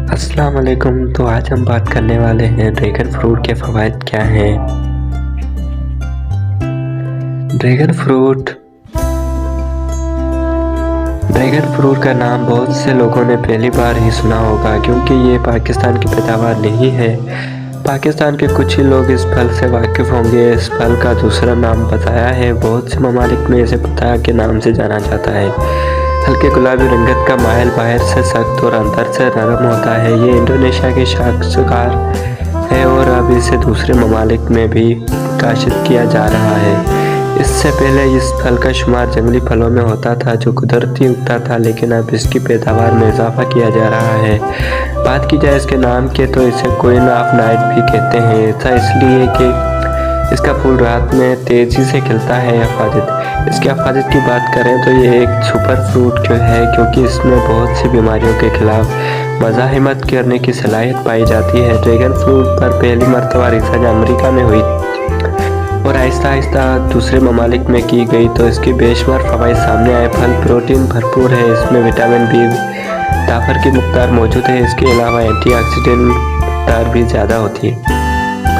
अस्सलाम वालेकुम। तो आज हम बात करने वाले हैं ड्रैगन फ्रूट के फ़वाइद क्या हैं। ड्रैगन फ्रूट का नाम बहुत से लोगों ने पहली बार ही सुना होगा, क्योंकि ये पाकिस्तान की पैदावार नहीं है। पाकिस्तान के कुछ ही लोग इस फल से वाकिफ़ होंगे। इस फल का दूसरा नाम बताया है। बहुत से ममालिक में इसे पताया के नाम से जाना जाता है। हल्के गुलाबी रंगत का माइल बाहर से सख्त और अंदर से नरम होता है। ये इंडोनेशिया के शाकाहार है और अब इसे दूसरे ममालिक में भी काशित किया जा रहा है। इससे पहले इस फल का शुमार जंगली फलों में होता था जो कुदरती उगता था, लेकिन अब इसकी पैदावार में इजाफा किया जा रहा है। बात की जाए इसके नाम के तो इसे क्वीन ऑफ नाइट भी कहते हैं। ऐसा इसलिए कि इसका फूल रात में तेज़ी से खिलता है। इसकी हिफाजत की बात करें तो ये एक सुपर फ्रूट है, क्योंकि इसमें बहुत सी बीमारियों के खिलाफ मज़ाहिमत करने की सलाहियत पाई जाती है। ड्रैगन फ्रूट पर पहली मरतबा रिसर्च अमेरिका में हुई और आहिस्ता आहिस्ता दूसरे ममालिक में की गई, तो इसके बेशुमार फ़वाइद सामने आए। फल प्रोटीन भरपूर है। इसमें विटामिन बी ताफर की मकदार मौजूद है। इसके अलावा एंटीऑक्सीडेंट मकदार भी ज़्यादा होती है,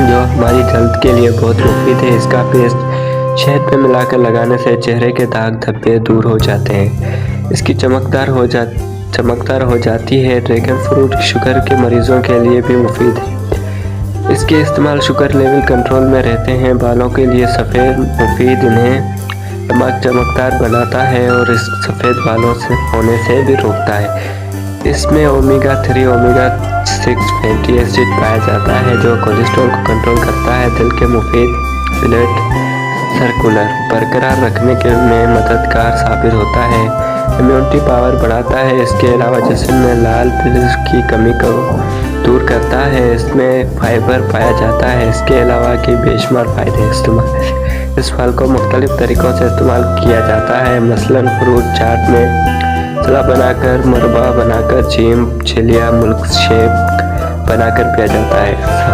जो हमारी जल्द के लिए बहुत मुफीद है। इसका पेस्ट शहद में मिलाकर लगाने से चेहरे के दाग धब्बे दूर हो जाते हैं। इसकी चमकदार हो जाती है। ड्रैगन फ्रूट शुगर के मरीजों के लिए भी मुफीद है। इसके इस्तेमाल शुगर लेवल कंट्रोल में रहते हैं। बालों के लिए सफ़ेद मुफीद, इन्हें चमकदार बनाता है और इस सफ़ेद बालों से होने से भी रोकता है। इसमें ओमेगा 3 ओमेगा 6 फैटी एसिड पाया जाता है, जो कोलेस्ट्रॉल को कंट्रोल करता है। दिल के मुफीद ब्लड सर्कुलर बरकरार रखने के में मददगार साबित होता है। इम्यूनिटी पावर बढ़ाता है। इसके अलावा जिस्म में लाल पिल की कमी को दूर करता है। इसमें फाइबर पाया जाता है। इसके अलावा की बेशुमार फ़ायदे। इस फल को मुख्तलिफ तरीक़ों से इस्तेमाल किया जाता है, मसलन फ्रूट चाट में सलाद बनाकर, मरबा बनाकर, जैम, छिलिया, मिल्क शेक बनाकर पिया जाता है।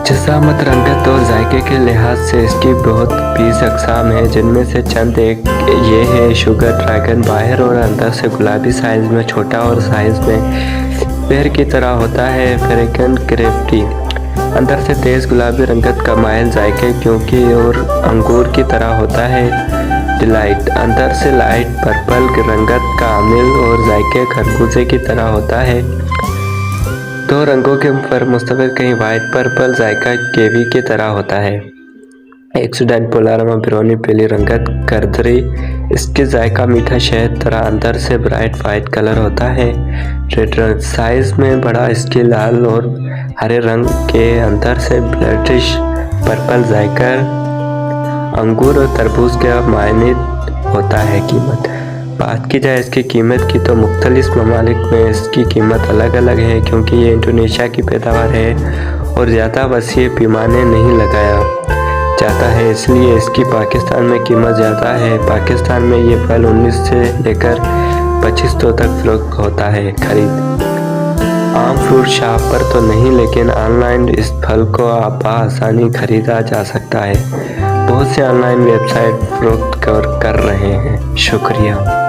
जसामत, रंगत और जायके के लिहाज से इसकी बहुत 20 अक़साम हैं, जिनमें से चंद एक ये है। शुगर ड्रैगन बाहर और अंदर से गुलाबी साइज़ में छोटा और साइज़ में पेड़ की तरह होता है। फ्रेगन ग्रेप्टी अंदर से तेज़ गुलाबी रंगत का माइल जायके क्योंकि और अंगूर की तरह होता है। डिलाइट अंदर से लाइट पर्पल रंगत का अमील और जायके खरबूजे की तरह होता है। दो रंगों के पर मुस्तविल कहीं वाइट पर्पल जायका केवी की तरह होता है। एक्सीडेंट पोलारमा बिरोनी पीली रंगत करदरी, इसके जायका मीठा शहद तरह अंदर से ब्राइट वाइट कलर होता है। रेड रंग साइज में बड़ा, इसके लाल और हरे रंग के अंदर से ब्लैकिश पर्पल जायका अंगूर और तरबूज के मायने होता है। कीमत बात की जाए इसकी कीमत की तो मुख्तलिफ ममालिक में इसकी कीमत अलग अलग है, क्योंकि ये इंडोनेशिया की पैदावार है और ज़्यादा वसीअ पैमाने नहीं लगाया जाता है, इसलिए इसकी पाकिस्तान में कीमत ज़्यादा है। पाकिस्तान में ये फल 19 से लेकर 2500 तक फ़रोख्त होता है। खरीद आम फ्रूट शॉप पर तो नहीं, लेकिन ऑनलाइन इस फल को आसानी खरीदा जा सकता है। बहुत से ऑनलाइन वेबसाइट फ़रोख्त कर रहे हैं। शुक्रिया।